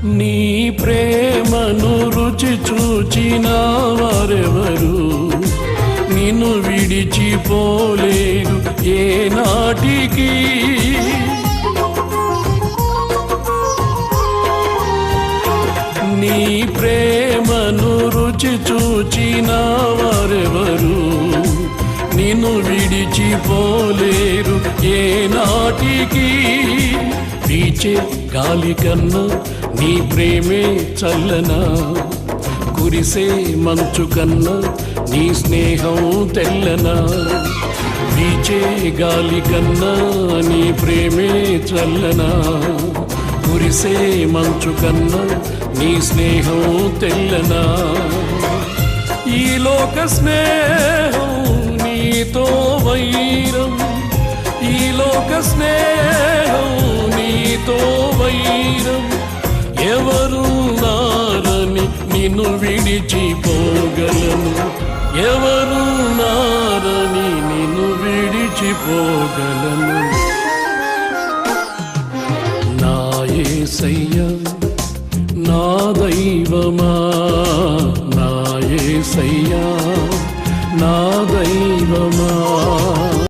నీ ప్రేమను రుచి చూచిన వారెవరు నిన్ను విడిచిపోలేరు ఏ నాటికి. నీ ప్రేమను రుచి చూచిన వారెవరు నిన్ను విడిచిపోలేరు ఏ నాటికి. వీచే గాలి కన్నా నీ ప్రేమే చల్లనా, కురిసే మంచు కన్నా నీ స్నేహం తెల్లనా. వీచే గాలి కన్నా నీ ప్రేమే చల్లనా, కురిసే మంచు కన్నా నీ స్నేహం తెల్లనా. ఈ లోక స్నేహం నీతో వైరం, ఈ లోక స్నేహం నీతో వైరం. ఎవరు నారని నిన్ను విడిచిపోగలను, ఎవరు నారని నిన్ను విడిచిపోగలను. నా యేసయ్యా నా దైవమా, నా యేసయ్యా నా దైవమా.